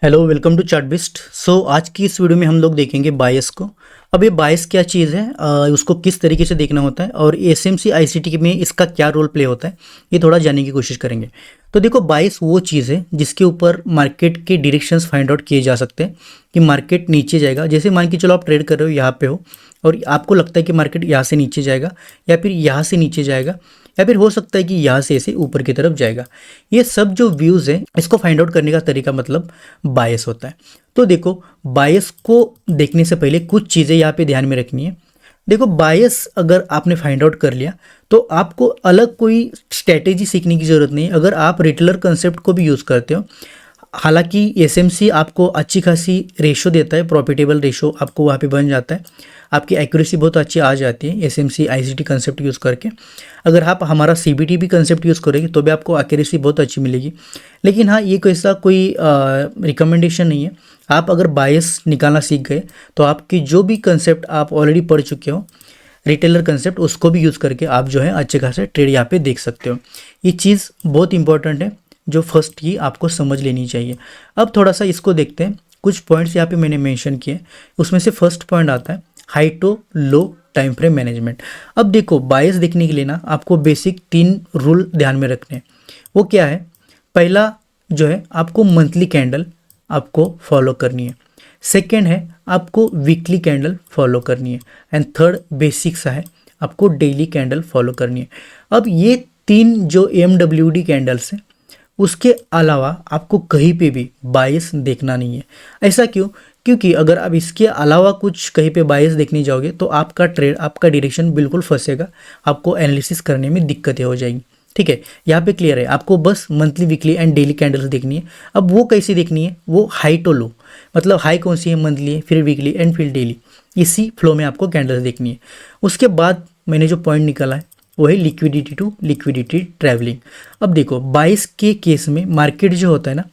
Hello welcome to चार्टबिस्ट। आज की इस वीडियो में हम लोग देखेंगे बायस को। अब ये बायस क्या चीज़ है, उसको किस तरीके से देखना होता है और एसएमसी आईसीटी में इसका क्या रोल प्ले होता है, ये थोड़ा जानने की कोशिश करेंगे। तो देखो, बायस वो चीज़ है जिसके ऊपर मार्केट के डायरेक्शंस फाइंड आउट किए जा सकते हैं कि मार्केट नीचे जाएगा। जैसे मान के चलो आप ट्रेड कर रहे हो, यहाँ पे हो और आपको लगता है कि मार्केट यहाँ से नीचे जाएगा या फिर यहाँ से नीचे जाएगा या फिर हो सकता है कि यहाँ से ऐसे ऊपर की तरफ जाएगा। ये सब जो व्यूज़ हैं, इसको फाइंड आउट करने का तरीका मतलब बायस होता है। तो देखो, बायस को देखने से पहले कुछ चीज़ें यहाँ पे ध्यान में रखनी है। देखो, बायस अगर आपने फाइंड आउट कर लिया तो आपको अलग कोई स्ट्रैटेजी सीखने की ज़रूरत नहीं है। अगर आप रिटेलर कंसेप्ट को भी यूज़ करते हो, हालांकि एसएमसी आपको अच्छी खासी रेशो देता है, प्रॉफिटेबल रेशो आपको वहाँ पे बन जाता है, आपकी एक्यूरेसी बहुत अच्छी आ जाती है एसएमसी आईसीटी कंसेप्ट यूज़ करके। अगर आप हमारा सीबीटी भी कंसेप्ट यूज़ करेंगे तो भी आपको एक्यूरेसी बहुत अच्छी मिलेगी। लेकिन हाँ, ये ऐसा कोई रिकमेंडेशन नहीं है। आप अगर बायस निकालना सीख गए तो आपकी जो भी कंसेप्ट आप ऑलरेडी पढ़ चुके हो, रिटेलर कंसेप्ट, उसको भी यूज़ करके आप जो है अच्छे खासे ट्रेड यहाँ पे देख सकते हो। ये चीज़ बहुत इंपॉर्टेंट है जो फर्स्ट की आपको समझ लेनी चाहिए। अब थोड़ा सा इसको देखते हैं। कुछ पॉइंट्स यहाँ पे मैंने मेंशन किए, उसमें से फर्स्ट पॉइंट आता है high to low time frame management. अब देखो, बायस देखने के लिए ना आपको बेसिक 3 रूल ध्यान में रखने हैं। वो क्या है? पहला जो है, आपको मंथली कैंडल आपको फॉलो करनी है। सेकेंड है, आपको वीकली कैंडल फॉलो करनी है। एंड थर्ड बेसिक सा है, आपको डेली कैंडल फॉलो करनी है। अब ये 3 जो AMWD कैंडल्स हैं, उसके अलावा आपको कहीं पे भी बायस देखना नहीं है। ऐसा क्यों? क्योंकि अगर आप इसके अलावा कुछ कहीं पे बायस देखने जाओगे तो आपका ट्रेड, आपका डायरेक्शन बिल्कुल फंसेगा, आपको एनालिसिस करने में दिक्कतें हो जाएंगी। ठीक है, यहाँ पे क्लियर है। आपको बस monthly, weekly and daily candles देखनी है। अब वो कैसी देखनी है? वो हाई टू लो, मतलब हाई कौन सी है? मंथली है, फिर वीकली एंड फिर डेली। इसी फ्लो में आपको कैंडल्स देखनी है। उसके बाद मैंने जो पॉइंट निकाला है वो है लिक्विडिटी टू लिक्विडिटी ट्रैवलिंग। अब देखो, बायस के केस में मार्केट जो होता है ना,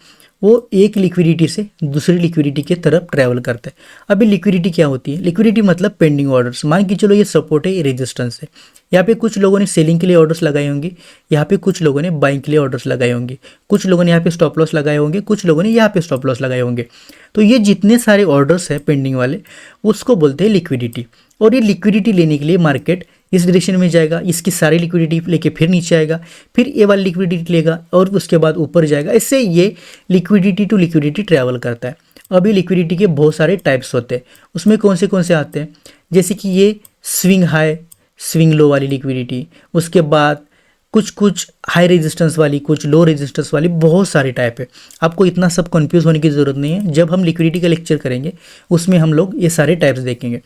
वो एक लिक्विडिटी से दूसरी लिक्विडिटी के तरफ ट्रैवल करता है। अभी लिक्विडिटी क्या होती है? लिक्विडिटी मतलब पेंडिंग ऑर्डर्स। मान के चलो ये सपोर्ट है, ये रेजिस्टेंस है। यहाँ पे कुछ लोगों ने सेलिंग के लिए ऑर्डर्स लगाए होंगे, यहाँ पे कुछ लोगों ने बाइंग के लिए ऑर्डर्स लगाए होंगे, कुछ लोगों ने यहाँ पे स्टॉप लॉस लगाए होंगे, कुछ लोगों ने यहाँ पे स्टॉप लॉस लगाए होंगे। तो ये जितने सारे ऑर्डर्स हैं पेंडिंग वाले, उसको बोलते हैं लिक्विडिटी। और ये लिक्विडिटी लेने के लिए मार्केट इस डायरेक्शन में जाएगा, इसकी सारी लिक्विडिटी लेके फिर नीचे आएगा, फिर ये वाली लिक्विडिटी लेगा और उसके बाद ऊपर जाएगा। इससे ये लिक्विडिटी टू लिक्विडिटी ट्रैवल करता है। अभी लिक्विडिटी के बहुत सारे टाइप्स होते हैं। उसमें कौन से आते हैं? जैसे कि ये स्विंग हाई, स्विंग लो वाली लिक्विडिटी, उसके बाद कुछ हाई रेजिस्टेंस वाली, कुछ लो रेजिस्टेंस वाली, बहुत सारे टाइप है। आपको इतना सब कंफ्यूज होने की ज़रूरत नहीं है। जब हम लिक्विडिटी का लेक्चर करेंगे उसमें हम लोग ये सारे टाइप्स देखेंगे।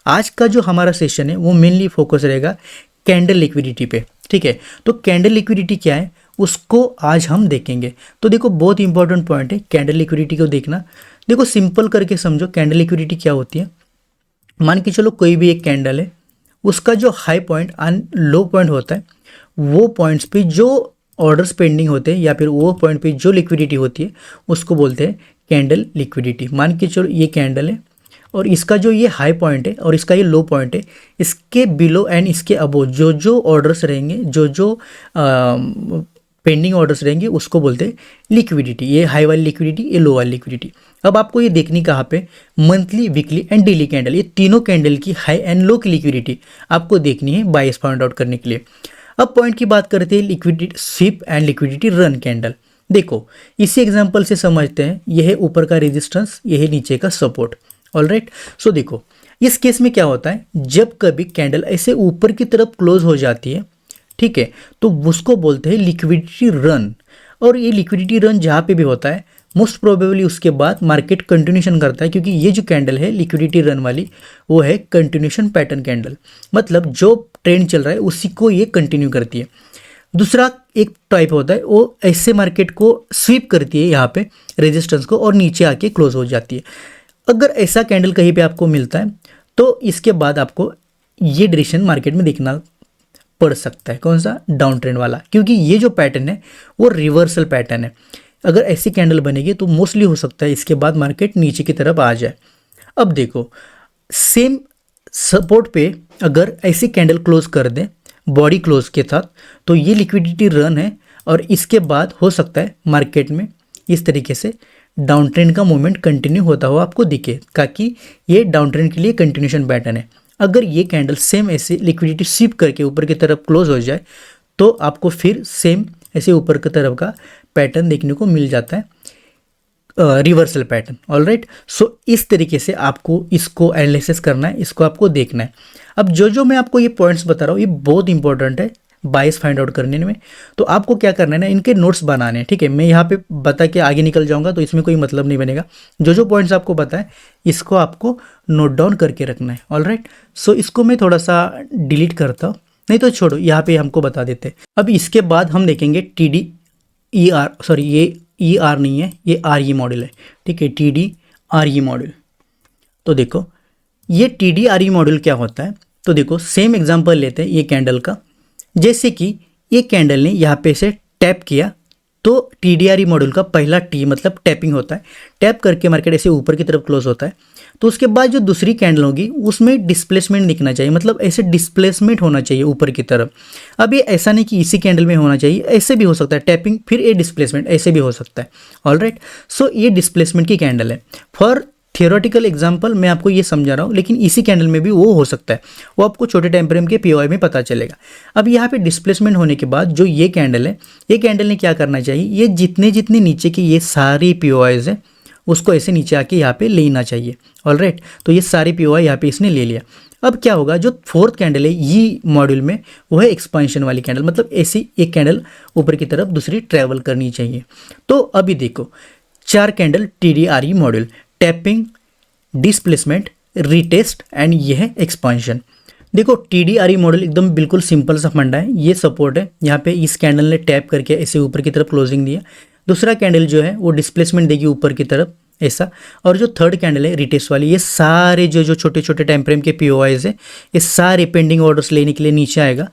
आज का जो हमारा सेशन है वो मेनली फोकस रहेगा कैंडल लिक्विडिटी पे। ठीक है, तो कैंडल लिक्विडिटी क्या है उसको आज हम देखेंगे। तो देखो, बहुत इंपॉर्टेंट पॉइंट है कैंडल लिक्विडिटी को देखना। देखो, सिंपल करके समझो कैंडल लिक्विडिटी क्या होती है। मान के चलो कोई भी एक कैंडल है, उसका जो high point and low point होता है, वो पॉइंट्स पे जो ऑर्डर्स पेंडिंग होते हैं या फिर वो पॉइंट पे जो लिक्विडिटी होती है उसको बोलते हैं कैंडल लिक्विडिटी। मान के चलो ये कैंडल है और इसका जो ये हाई पॉइंट है और इसका ये लो पॉइंट है, इसके बिलो एंड इसके अबो जो जो ऑर्डर्स रहेंगे, जो जो पेंडिंग ऑर्डर्स रहेंगे, उसको बोलते हैं लिक्विडिटी। ये हाई वाली लिक्विडिटी, ये लो वाली लिक्विडिटी। अब आपको ये देखनी कहाँ पे? Monthly, weekly and daily candle, ये तीनों कैंडल की हाई एंड लो की लिक्विडिटी आपको देखनी है बायस फाइंड आउट करने के लिए। अब पॉइंट की बात करते हैं liquidity SVEEP and liquidity run candle. देखो, इसी एग्जांपल से समझते हैं। यह है ऊपर का रेजिस्टेंस, यह है नीचे का सपोर्ट। ऑलराइट, सो देखो, इस केस में क्या होता है, जब कभी कैंडल ऐसे ऊपर की तरफ क्लोज हो जाती है, ठीक है, तो उसको बोलते हैं लिक्विडिटी रन। और ये लिक्विडिटी रन जहाँ पे भी होता है, मोस्ट प्रोबेबली उसके बाद मार्केट कंटिन्यूशन करता है, क्योंकि ये जो कैंडल है लिक्विडिटी रन वाली, वो है कंटिन्यूशन पैटर्न कैंडल। मतलब जो ट्रेंड चल रहा है उसी को ये कंटिन्यू करती है। दूसरा एक टाइप होता है, वो ऐसे मार्केट को स्वीप करती है यहाँ पे रेजिस्टेंस को और नीचे आके क्लोज हो जाती है। अगर ऐसा कैंडल कहीं पे आपको मिलता है तो इसके बाद आपको ये डायरेक्शन मार्केट में देखना पड़ सकता है। कौन सा? डाउन ट्रेंड वाला, क्योंकि ये जो पैटर्न है वो रिवर्सल पैटर्न है। अगर ऐसी कैंडल बनेगी तो मोस्टली हो सकता है इसके बाद मार्केट नीचे की तरफ आ जाए। अब देखो, सेम सपोर्ट पे अगर ऐसी कैंडल क्लोज कर दें बॉडी क्लोज के साथ, तो ये लिक्विडिटी रन है और इसके बाद हो सकता है मार्केट में इस तरीके से डाउन ट्रेंड का मूवमेंट कंटिन्यू होता हुआ आपको दिखे, ताकि ये डाउन ट्रेंड के लिए कंटिन्यूशन पैटर्न है। अगर ये कैंडल सेम ऐसे लिक्विडिटी स्वीप करके ऊपर की तरफ क्लोज हो जाए तो आपको फिर सेम ऐसे ऊपर की तरफ का पैटर्न देखने को मिल जाता है, रिवर्सल पैटर्न। ऑलराइट, सो इस तरीके से आपको इसको एनालिसिस करना है, इसको आपको देखना है। अब जो मैं आपको ये पॉइंट्स बता रहा हूँ ये बहुत इंपॉर्टेंट है बायस फाइंड आउट करने में। तो आपको क्या करना है ना, इनके नोट्स बनाने हैं, ठीक है। मैं यहाँ पे बता के आगे निकल जाऊँगा तो इसमें कोई मतलब नहीं बनेगा। जो पॉइंट्स आपको बताएं इसको आपको नोट डाउन करके रखना है। ऑलराइट, सो इसको मैं थोड़ा सा डिलीट करता हूँ, नहीं तो छोड़ो, यहाँ पे हमको बता देते हैं। अब इसके बाद हम देखेंगे TDER, सॉरी ये ER नहीं है, ये RE मॉडल है, ठीक है, TDRE मॉडल। तो देखो ये TDRE मॉडल क्या होता है, तो देखो सेम एग्जांपल लेते हैं ये कैंडल का। जैसे कि ये कैंडल ने यहाँ पे से टैप किया तो TDRE मॉडल का पहला T मतलब टैपिंग होता है, टैप करके मार्केट ऐसे ऊपर की तरफ क्लोज होता है। तो उसके बाद जो दूसरी कैंडल होगी उसमें डिस्प्लेसमेंट दिखना चाहिए, मतलब ऐसे डिस्प्लेसमेंट होना चाहिए ऊपर की तरफ। अब ये ऐसा नहीं कि इसी कैंडल में होना चाहिए, ऐसे भी हो सकता है टैपिंग फिर ये डिस्प्लेसमेंट, ऐसे भी हो सकता है। ऑलराइट, सो ये डिस्प्लेसमेंट की कैंडल है। फॉर थियोरेटिकल एग्जांपल मैं आपको ये समझा रहा हूँ, लेकिन इसी कैंडल में भी वो हो सकता है, वो आपको छोटे टाइम फ्रेम के POI में पता चलेगा। अब यहाँ पे डिस्प्लेसमेंट होने के बाद जो ये कैंडल है, ये कैंडल ने क्या करना चाहिए, ये जितने नीचे की ये सारी POIs है उसको ऐसे नीचे आके यहाँ पे लेना चाहिए। ऑलराइट, तो ये सारी POI यहाँ पे इसने ले लिया। अब क्या होगा, जो फोर्थ कैंडल है ये मॉड्यूल में वो है एक्सपेंशन वाली कैंडल, मतलब ऐसी एक कैंडल ऊपर की तरफ दूसरी ट्रैवल करनी चाहिए। तो अभी देखो 4 candle TDRE module, tapping, displacement, retest and ये है एक्सपेंशन। देखो TDRE मॉडल एकदम बिल्कुल सिंपल सा फंडा है, ये सपोर्ट है, यहाँ पे इस कैंडल ने टैप करके ऐसे ऊपर की तरफ क्लोजिंग दिया। दूसरा कैंडल जो है वो डिस्प्लेसमेंट देगी ऊपर की तरफ ऐसा, और जो थर्ड कैंडल है रिटेस्ट वाली, ये सारे जो छोटे छोटे टाइम फ्रेम के POIs है ये सारे पेंडिंग ऑर्डर्स लेने के लिए नीचे आएगा।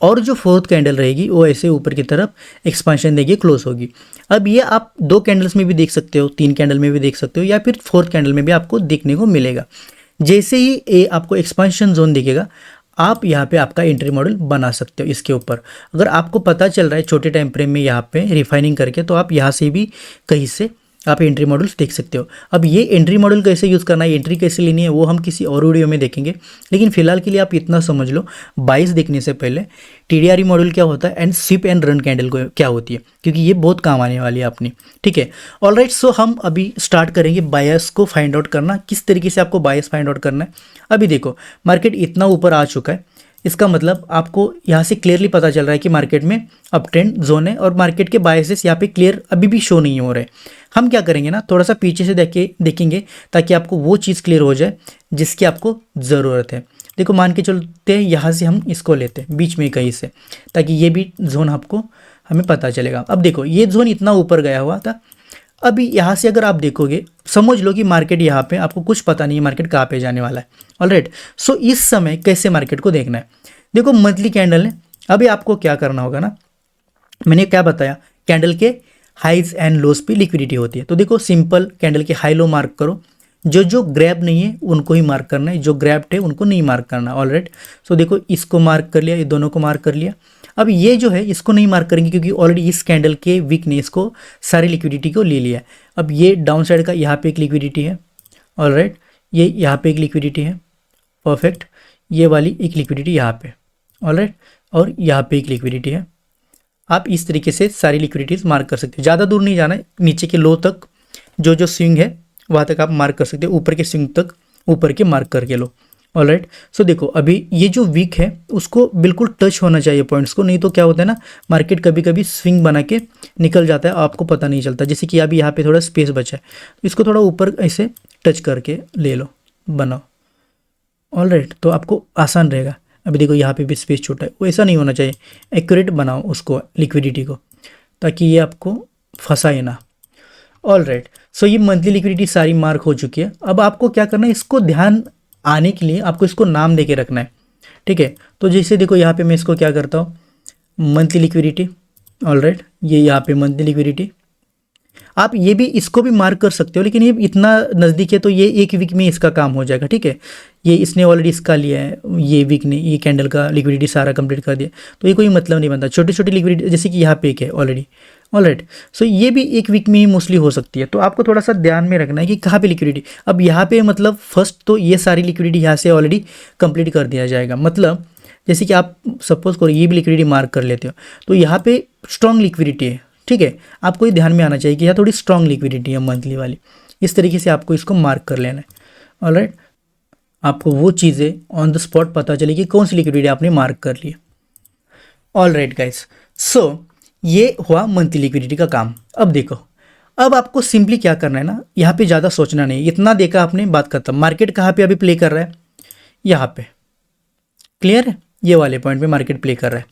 और जो फोर्थ कैंडल रहेगी वो ऐसे ऊपर की तरफ एक्सपेंशन देगी, क्लोज होगी। अब ये आप 2 कैंडल्स में भी देख सकते हो, 3 कैंडल में भी देख सकते हो, या फिर फोर्थ कैंडल में भी आपको देखने को मिलेगा। जैसे ही ये आपको एक्सपेंशन जोन दिखेगा आप यहाँ पे आपका एंट्री मॉडल बना सकते हो इसके ऊपर। अगर आपको पता चल रहा है छोटे टाइम फ्रेम में यहाँ पे रिफाइनिंग करके, तो आप यहाँ से भी कहीं से आप एंट्री मॉडल्स देख सकते हो। अब ये एंट्री मॉडल कैसे यूज़ करना है, एंट्री कैसे लेनी है, वो हम किसी और वीडियो में देखेंगे, लेकिन फिलहाल के लिए आप इतना समझ लो, बाइस देखने से पहले TDRE मॉडल क्या होता है and SIP and run candle को क्या होती है, क्योंकि ये बहुत काम आने वाली है अपनी। ठीक है, ऑलराइट, सो हम अभी स्टार्ट करेंगे बायस को फाइंड आउट करना, किस तरीके से आपको बायस फाइंड आउट करना है। अभी देखो मार्केट इतना ऊपर आ चुका है, इसका मतलब आपको यहाँ से क्लियरली पता चल रहा है कि मार्केट में अप ट्रेंड जोन है, और मार्केट के बायसेस यहाँ पे क्लियर अभी भी शो नहीं हो रहे। हम क्या करेंगे ना, थोड़ा सा पीछे से देखेंगे ताकि आपको वो चीज़ क्लियर हो जाए जिसकी आपको ज़रूरत है। देखो मान के चलते हैं यहाँ से हम इसको लेते हैं बीच में कहीं से, ताकि ये भी जोन आपको हमें पता चलेगा। अब देखो ये जोन इतना ऊपर गया हुआ था, अभी यहाँ से अगर आप देखोगे समझ लो कि मार्केट यहाँ पे आपको कुछ पता नहीं है मार्केट कहाँ पे जाने वाला है। ऑलराइट, सो इस समय कैसे मार्केट को देखना है, देखो मंथली कैंडल है। अभी आपको क्या करना होगा ना, मैंने क्या बताया, कैंडल के हाइज एंड लोज पे लिक्विडिटी होती है। तो देखो सिंपल कैंडल के हाई लो मार्क करो, जो ग्रैब नहीं है उनको ही मार्क करना है, जो ग्रैब्ड है उनको नहीं मार्क करना। ऑलराइट, सो देखो इसको मार्क कर लिया, ये दोनों को मार्क कर लिया। अब ये जो है इसको नहीं मार्क करेंगे क्योंकि ऑलरेडी इस कैंडल के वीकनेस को सारी लिक्विडिटी को ले लिया है। अब ये डाउन साइड का यहाँ पे एक लिक्विडिटी है, ऑलराइट, ये यहाँ पे एक लिक्विडिटी है, परफेक्ट, ये वाली एक लिक्विडिटी यहाँ पे, ऑलराइट, और यहाँ पे एक लिक्विडिटी है। आप इस तरीके से सारी लिक्विडिटीज मार्क कर सकते हो, ज़्यादा दूर नहीं जाना है, नीचे के लो तक जो स्विंग है वहाँ तक आप मार्क कर सकते हो, ऊपर के स्विंग तक ऊपर के मार्क करके लो। ऑलराइट, सो देखो अभी ये जो वीक है उसको बिल्कुल टच होना चाहिए पॉइंट्स को, नहीं तो क्या होता है ना, मार्केट कभी कभी स्विंग बना के निकल जाता है, आपको पता नहीं चलता। जैसे कि अभी यहाँ पे थोड़ा स्पेस बचा है, तो इसको थोड़ा ऊपर ऐसे टच करके ले लो, बनाओ। ऑलराइट, तो आपको आसान रहेगा। अभी देखो यहाँ पे भी स्पेस छोटा है, वो ऐसा नहीं होना चाहिए, एक्यूरेट बनाओ उसको लिक्विडिटी को, ताकि ये आपको फंसाए ना। ऑलराइट, सो ये मंथली लिक्विडिटी सारी मार्क हो चुकी है। अब आपको क्या करना है, इसको ध्यान आने के लिए आपको इसको नाम देके रखना है। ठीक है, तो जैसे देखो यहाँ पे मैं इसको क्या करता हूँ, मंथली लिक्विडिटी, ऑलराइट, ये यहाँ पे मंथली लिक्विडिटी। आप ये भी इसको भी मार्क कर सकते हो, लेकिन ये इतना नज़दीक है तो ये एक वीक में इसका काम हो जाएगा। ठीक है, ये इसने ऑलरेडी इसका लिया है, ये वीक ने ये कैंडल का लिक्विडिटी सारा कंप्लीट कर दिया, तो ये कोई मतलब नहीं बनता। छोटी छोटी लिक्विडिटी जैसे कि यहाँ पे एक है ऑलरेडी, ऑलराइट। सो ये भी एक वीक में ही मोस्टली हो सकती है, तो आपको थोड़ा सा ध्यान में रखना है कि कहाँ पे लिक्विडिटी। अब यहाँ पे मतलब फर्स्ट तो ये सारी लिक्विडिटी यहाँ से ऑलरेडी कंप्लीट कर दिया जाएगा। मतलब जैसे कि आप सपोज करो ये भी लिक्विडिटी मार्क कर लेते हो, तो यहाँ पे स्ट्रॉन्ग लिक्विडिटी है, ठीक है। आपको ये ध्यान में आना चाहिए कि यहाँ थोड़ी स्ट्रॉन्ग लिक्विडिटी है मंथली वाली, इस तरीके से आपको इसको मार्क कर लेना है। ऑलराइट, आपको वो चीज़ें ऑन द स्पॉट पता चले कि कौन सी लिक्विडिटी आपने मार्क कर ली। ऑलराइट गाइस, सो ये हुआ मंथली लिक्विडिटी का काम। अब देखो, अब आपको सिंपली क्या करना है ना, यहाँ पे ज़्यादा सोचना नहीं, इतना देखा आपने, बात खत्म। मार्केट कहाँ पे अभी प्ले कर रहा है, यहाँ पे, क्लियर है, ये वाले पॉइंट पे मार्केट प्ले कर रहा है।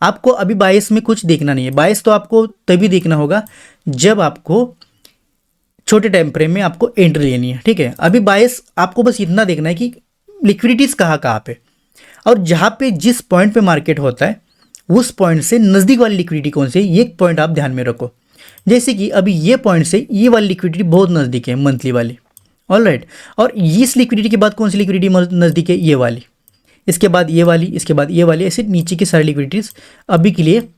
आपको अभी बायस में कुछ देखना नहीं है, बायस तो आपको तभी देखना होगा जब आपको छोटे टाइम फ्रेम में आपको एंट्री लेनी है, ठीक है। अभी बायस आपको बस इतना देखना है कि लिक्विडिटीज़ कहाँ पे, और जहाँ पे जिस पॉइंट पे मार्केट होता है उस पॉइंट से नज़दीक वाली लिक्विडिटी कौन सी है, ये पॉइंट आप ध्यान में रखो। जैसे कि अभी ये पॉइंट से ये वाली लिक्विडिटी बहुत नज़दीक है मंथली वाली, ऑलराइट। और इस लिक्विडिटी के बाद कौन सी लिक्विडिटी नज़दीक है, ये वाली, इसके बाद ये वाली, इसके बाद ये वाली, ऐसे नीचे की सारी लिक्विडिटीज़ अभी के लिए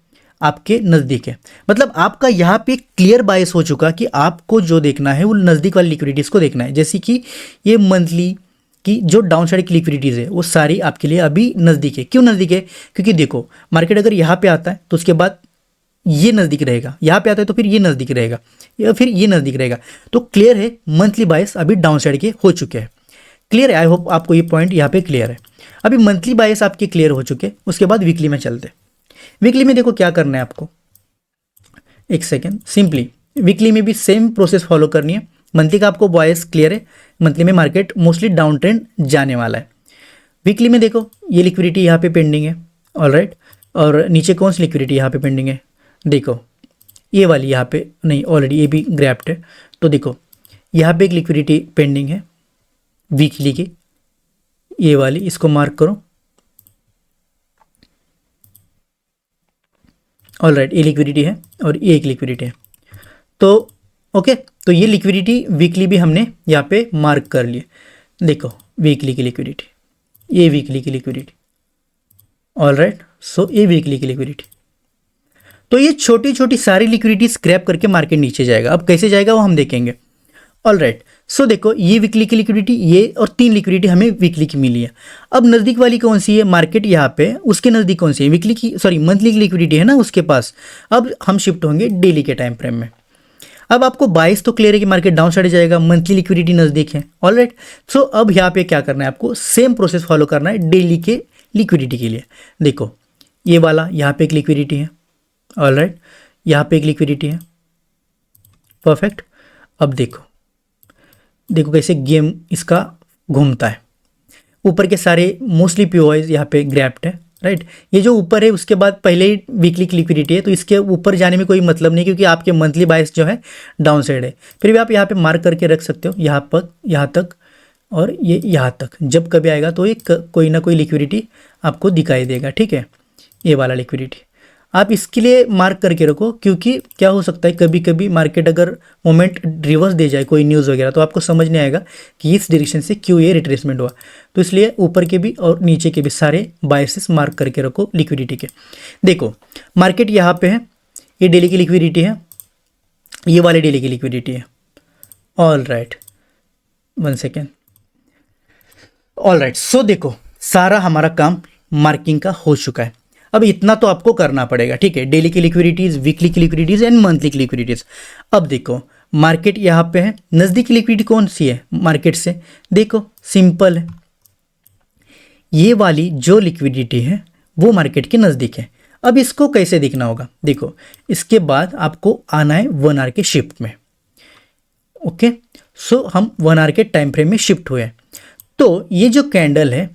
आपके नज़दीक है। मतलब आपका यहाँ पे क्लियर बायस हो चुका कि आपको जो देखना है वो नज़दीक वाली लिक्विडिटीज़ को देखना है। जैसे कि ये मंथली कि जो डाउन साइड की लिक्विडिटीज़ है वो सारी आपके लिए अभी नज़दीक है। क्यों नज़दीक है, क्योंकि देखो मार्केट अगर यहाँ पे आता है तो उसके बाद ये नज़दीक रहेगा, यहाँ पे आता है तो फिर ये नज़दीक रहेगा, या फिर ये नज़दीक रहेगा। तो क्लियर है, मंथली बायस अभी डाउन साइड के हो चुके हैं। क्लियर है, आई होप आपको ये पॉइंट यहाँ पे क्लियर है। अभी मंथली बायस आपके क्लियर हो चुके, उसके बाद वीकली में चलते। वीकली में देखो क्या करना है आपको, एक सेकेंड, सिंपली वीकली में भी सेम प्रोसेस फॉलो करनी है। मंथली का आपको बायस क्लियर है, मंथली में मार्केट मोस्टली डाउन ट्रेंड जाने वाला है। वीकली में देखो ये लिक्विडिटी यहाँ पे पेंडिंग है, ऑलराइट। और नीचे कौन सी लिक्विडिटी यहाँ पे पेंडिंग है, देखो ये वाली यहाँ पे नहीं, ऑलरेडी ये भी ग्रैप्ड है। तो देखो यहाँ पे एक लिक्विडिटी पेंडिंग है वीकली की, ये वाली, इसको मार्क करो, ऑलराइट। ये लिक्विडिटी है और ये एक लिक्विडिटी है, तो ओके। तो ये लिक्विडिटी वीकली भी हमने यहाँ पे मार्क कर लिए। देखो वीकली की लिक्विडिटी, ये वीकली की लिक्विडिटी, ऑलराइट। सो ये वीकली की लिक्विडिटी, तो ये छोटी छोटी सारी लिक्विडिटी स्क्रैप करके मार्केट नीचे जाएगा। अब कैसे जाएगा वो हम देखेंगे, ऑलराइट। सो देखो ये वीकली की लिक्विडिटी, ये और 3 लिक्विडिटी हमें वीकली की मिली है। अब नज़दीक वाली कौन सी है, मार्केट यहाँ पे, उसके नज़दीक कौन सी है, वीकली की, सॉरी मंथली की लिक्विडिटी है ना उसके पास। अब हम शिफ्ट होंगे डेली के टाइम फ्रेम में। अब आपको बायस तो क्लियर है कि मार्केट डाउन साइड जाएगा, मंथली लिक्विडिटी नज़दीक है, ऑलराइट। सो अब यहाँ पे क्या करना है, आपको सेम प्रोसेस फॉलो करना है डेली के लिक्विडिटी के लिए। देखो ये वाला यहाँ पे एक लिक्विडिटी है, ऑलराइट, यहाँ पे एक लिक्विडिटी है, परफेक्ट। अब देखो देखो कैसे गेम इसका घूमता है। ऊपर के सारे मोस्टली पीओआईज यहाँ पे ग्रैप्ड है, राइट। ये जो ऊपर है उसके बाद पहले ही वीकली की लिक्विडिटी है, तो इसके ऊपर जाने में कोई मतलब नहीं, क्योंकि आपके मंथली बायस जो है डाउन साइड है। फिर भी आप यहाँ पे मार्क करके रख सकते हो, यहाँ पर, यहाँ तक और ये यहाँ तक। जब कभी आएगा तो एक कोई ना कोई लिक्विडिटी आपको दिखाई देगा, ठीक है। ये वाला लिक्विडिटी आप इसके लिए मार्क करके रखो, क्योंकि क्या हो सकता है कभी कभी मार्केट अगर मोमेंट रिवर्स दे जाए कोई न्यूज़ वगैरह, तो आपको समझ नहीं आएगा कि इस डायरेक्शन से क्यों ये रिट्रेसमेंट हुआ। तो इसलिए ऊपर के भी और नीचे के भी सारे बायसेस मार्क करके रखो लिक्विडिटी के। देखो मार्केट यहाँ पे है, ये डेली की लिक्विडिटी है, ये वाली डेली की लिक्विडिटी है, ऑलराइट। 1 second, alright. सो देखो सारा हमारा काम मार्किंग का हो चुका है। अब इतना तो आपको करना पड़ेगा, ठीक है। डेली की लिक्विडिटीज़, वीकली की लिक्विडिटीज़ एंड मंथली की लिक्विडिटीज़। अब देखो मार्केट यहाँ पे है, नज़दीक की लिक्विडिटी कौन सी है मार्केट से, देखो सिंपल है, ये वाली जो लिक्विडिटी है वो मार्केट के नज़दीक है। अब इसको कैसे देखना होगा, देखो इसके बाद आपको आना है 1 आवर के शिफ्ट में, ओके। सो हम 1 आवर के टाइम फ्रेम में शिफ्ट हुए। तो ये जो कैंडल है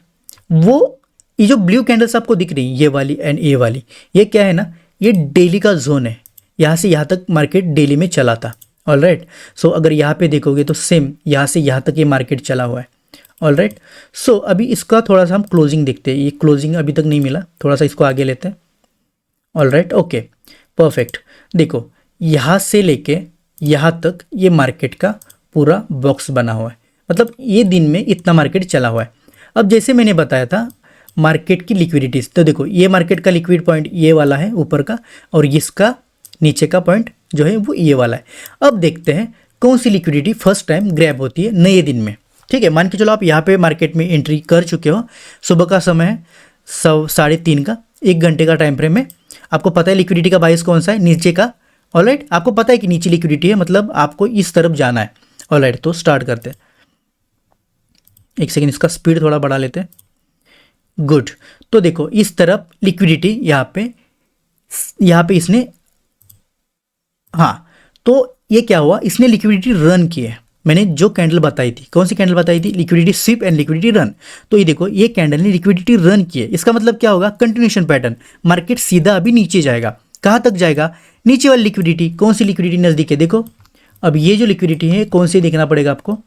वो, ये जो ब्लू कैंडल्स आपको दिख रही है, ये वाली एंड ये वाली, ये क्या है ना, ये डेली का जोन है। यहाँ से यहाँ तक मार्केट डेली में चला था, ऑलराइट। सो अगर यहाँ पे देखोगे तो सेम यहाँ से यहाँ तक ये मार्केट चला हुआ है, ऑलराइट। सो अभी इसका थोड़ा सा हम क्लोजिंग देखते हैं। ये क्लोजिंग अभी तक नहीं मिला, थोड़ा सा इसको आगे लेते हैं, ऑलराइट, ओके, परफेक्ट। देखो यहाँ से लेके यहाँ तक ये मार्केट का पूरा बॉक्स बना हुआ है, मतलब ये दिन में इतना मार्केट चला हुआ है। अब जैसे मैंने बताया था मार्केट की लिक्विडिटीज़, तो देखो ये मार्केट का लिक्विड पॉइंट ये वाला है ऊपर का, और इसका नीचे का पॉइंट जो है वो ये वाला है। अब देखते हैं कौन सी लिक्विडिटी फर्स्ट टाइम ग्रैब होती है नए दिन में। ठीक है, मान के चलो आप यहाँ पे मार्केट में एंट्री कर चुके हो, सुबह का समय है 3:30 का, 1 घंटे का टाइम फ्रेम है, आपको पता है लिक्विडिटी का बाइस कौन सा है, नीचे का। ऑलराइट, आपको पता है कि नीचे लिक्विडिटी है, मतलब आपको इस तरफ जाना है। ऑलराइट, तो स्टार्ट करते हैं। एक सेकेंड, इसका स्पीड थोड़ा बढ़ा लेते हैं। गुड, तो देखो इस तरफ लिक्विडिटी यहाँ पे इसने, हाँ, तो ये क्या हुआ, इसने लिक्विडिटी रन की है। मैंने जो कैंडल बताई थी, कौन सी कैंडल बताई थी, liquidity SVEEP and liquidity run. तो ये देखो ये कैंडल ने लिक्विडिटी रन की है, इसका मतलब क्या होगा, कंटिन्यूएशन पैटर्न। मार्केट सीधा अभी नीचे जाएगा, कहाँ तक जाएगा, नीचे वाली लिक्विडिटी। कौन सी लिक्विडिटी नज़दीक है, देखो अब ये जो लिक्विडिटी है कौन सी देखना पड़ेगा आपको।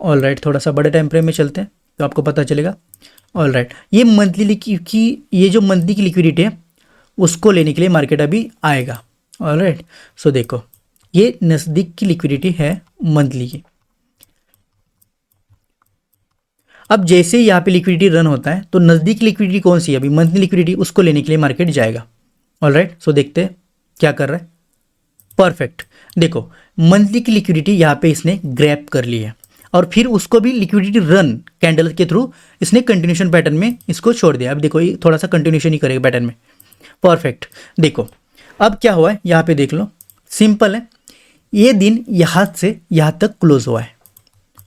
ऑलराइट, थोड़ा सा बड़े टाइम फ्रेम में चलते हैं तो आपको पता चलेगा। ऑलराइट, ये मंथली की ये जो मंथली की लिक्विडिटी है उसको लेने के लिए मार्केट अभी आएगा। ऑलराइट, सो देखो ये नज़दीक की लिक्विडिटी है मंथली की। अब जैसे ही यहाँ पे लिक्विडिटी रन होता है तो नज़दीक लिक्विडिटी कौन सी है, अभी मंथली लिक्विडिटी, उसको लेने के लिए मार्केट जाएगा। ऑलराइट, सो देखते हैं क्या कर रहा है। परफेक्ट, देखो मंथली की लिक्विडिटी यहाँ पे इसने ग्रैब कर ली है और फिर उसको भी लिक्विडिटी रन कैंडल के थ्रू इसने कंटिन्यूशन पैटर्न में इसको छोड़ दिया। अब देखो ये थोड़ा सा कंटिन्यूशन ही करेगा पैटर्न में। परफेक्ट, देखो अब क्या हुआ है यहाँ पे देख लो, सिंपल है, ये दिन यहाँ से यहाँ तक क्लोज हुआ है।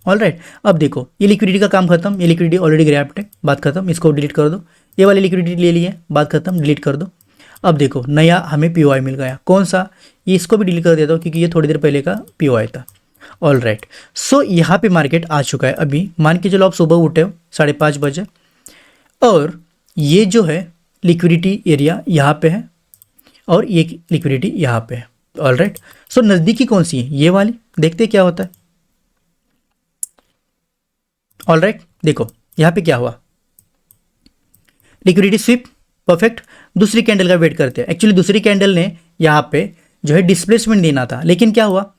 ऑलराइट, अब देखो ये लिक्विडिटी का काम खत्म, ये लिक्विडिटी ऑलरेडी ग्रैब्ड है, बात खत्म, इसको डिलीट कर दो। ये वाली लिक्विडिटी ले ली है, बात खत्म, डिलीट कर दो। अब देखो नया हमें पीओआई मिल गया, कौन सा, ये इसको भी डिलीट कर देता हूँ क्योंकि ये थोड़ी देर पहले का पीओआई था। ऑलराइट, सो यहाँ पे मार्केट आ चुका है। अभी मान के चलो आप सुबह उठे हो 5:30 बजे और ये जो है लिक्विडिटी एरिया यहाँ पे है और ये लिक्विडिटी यहाँ पे है। ऑलराइट, सो नज़दीकी कौन सी है, ये वाली, देखते क्या होता है। ऑलराइट, देखो यहाँ पे क्या हुआ, लिक्विडिटी स्वीप, परफेक्ट। दूसरी कैंडल का वेट करते हैं। एक्चुअली दूसरी कैंडल ने यहाँ पे जो है डिस्प्लेसमेंट देना था, लेकिन क्या हुआ,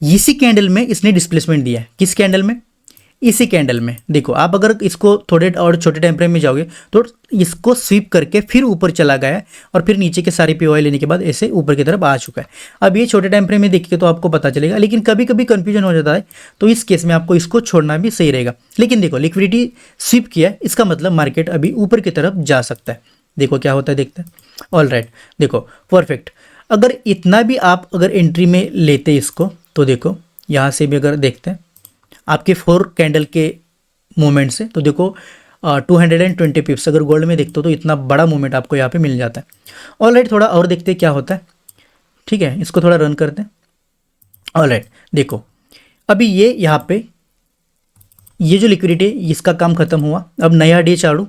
इसी कैंडल में इसने डिस्प्लेसमेंट दिया है। किस कैंडल में, इसी कैंडल में। देखो आप अगर इसको थोड़े और छोटे टाइम फ्रेम में जाओगे तो इसको स्वीप करके फिर ऊपर चला गया है और फिर नीचे के सारे पीओआई लेने के बाद ऐसे ऊपर की तरफ आ चुका है। अब ये छोटे टाइम फ्रेम में देखिए तो आपको पता चलेगा, लेकिन कभी कभी कंफ्यूजन हो जाता है, तो इस केस में आपको इसको छोड़ना भी सही रहेगा। लेकिन देखो लिक्विडिटी स्वीप किया है, इसका मतलब मार्केट अभी ऊपर की तरफ जा सकता है। देखो क्या होता है, देखते हैं। ऑलराइट, देखो परफेक्ट, अगर इतना भी आप अगर एंट्री में लेते इसको तो देखो यहाँ से भी अगर देखते हैं आपके 4 कैंडल के मूवमेंट से, तो देखो 220 पिप्स अगर गोल्ड में देखते हो तो इतना बड़ा मूवमेंट आपको यहाँ पे मिल जाता है। ऑलराइट, थोड़ा और देखते हैं क्या होता है। ठीक है, इसको थोड़ा रन करते हैं। ऑलराइट, देखो अभी ये यहाँ पे ये जो लिक्विडिटी इसका काम खत्म हुआ, अब नया डे चालू।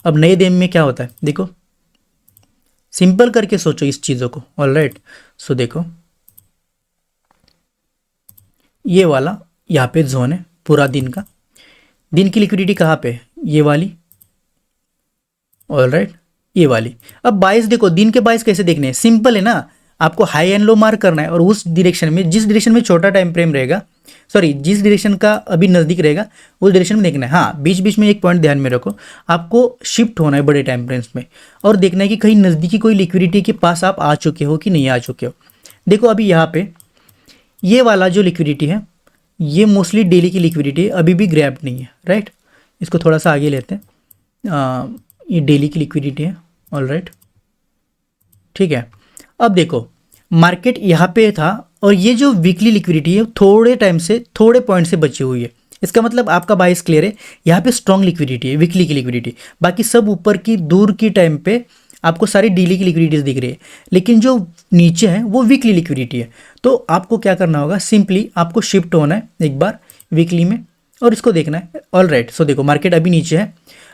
अब नए दिन में क्या होता है, देखो सिंपल करके सोचो इस चीज़ों को। ऑलराइट, सो देखो ये वाला यहाँ पे जोन है पूरा दिन का, दिन की लिक्विडिटी कहाँ पे, ये वाली। ऑलराइट, ये वाली। अब बाइस देखो, दिन के बाइस कैसे देखने हैं, सिंपल है ना, आपको हाई एंड लो मार्क करना है और उस डायरेक्शन में, जिस डायरेक्शन में छोटा टाइम फ्रेम रहेगा, सॉरी जिस डायरेक्शन का अभी नज़दीक रहेगा उस डायरेक्शन में देखना है। हाँ, बीच बीच में एक पॉइंट ध्यान में रखो, आपको शिफ्ट होना है बड़े टाइम फ्रेम्स में और देखना है कि कहीं नज़दीकी कोई लिक्विडिटी के पास आप आ चुके हो कि नहीं आ चुके हो। देखो अभी यहाँ पे ये वाला जो लिक्विडिटी है ये मोस्टली डेली की लिक्विडिटी है, अभी भी ग्रैब नहीं है। राइट, इसको थोड़ा सा आगे लेते हैं। ये डेली की लिक्विडिटी है। ऑलराइट, ठीक है। अब देखो मार्केट यहाँ पे था और ये जो वीकली लिक्विडिटी है थोड़े टाइम से, थोड़े पॉइंट से बची हुई है। इसका मतलब आपका बाइस क्लियर है, यहाँ पे स्ट्रॉन्ग लिक्विडिटी है, वीकली की लिक्विडिटी। बाकी सब ऊपर की दूर की टाइम पे आपको सारी डेली की लिक्विडिटीज दिख रही है, लेकिन जो नीचे है वो वीकली लिक्विडिटी है। तो आपको क्या करना होगा, सिंपली आपको शिफ्ट होना है एक बार वीकली में और इसको देखना है। ऑलराइट, सो देखो मार्केट अभी नीचे है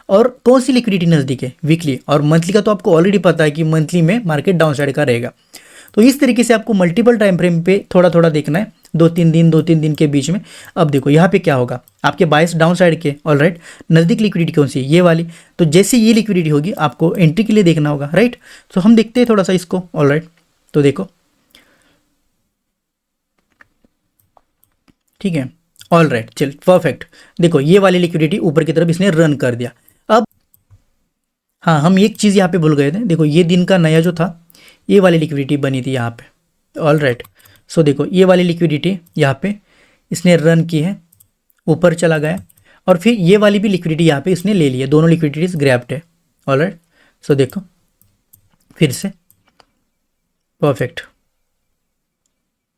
और कौन सी लिक्विडिटी नज़दीक है, वीकली। और मंथली का तो आपको ऑलरेडी पता है कि मंथली में मार्केट डाउन साइड का रहेगा। तो इस तरीके से आपको मल्टीपल टाइम फ्रेम पे थोड़ा थोड़ा देखना है, 2-3 दिन के बीच में। अब देखो यहाँ पे क्या होगा, आपके बाइस डाउन साइड के। ऑलराइट, नज़दीक लिक्विडिटी कौन सी है, ये वाली। तो जैसे ये लिक्विडिटी होगी आपको एंट्री के लिए देखना होगा। राइट, तो हम देखते हैं थोड़ा सा इसको। ऑलराइट, तो देखो ठीक है। ऑलराइट, चल परफेक्ट। देखो ये वाली लिक्विडिटी ऊपर की तरफ इसने रन कर दिया। अब हाँ, हम एक चीज़ यहाँ पे भूल गए थे। देखो ये दिन का नया जो था ये वाली लिक्विडिटी बनी थी यहाँ पे। ऑल राइट, सो देखो ये वाली लिक्विडिटी यहाँ पे इसने रन की है, ऊपर चला गया, और फिर ये वाली भी लिक्विडिटी यहाँ पे इसने ले ली है, दोनों लिक्विडिटीज ग्रैब्ड है। ऑल राइट, सो देखो फिर से perfect.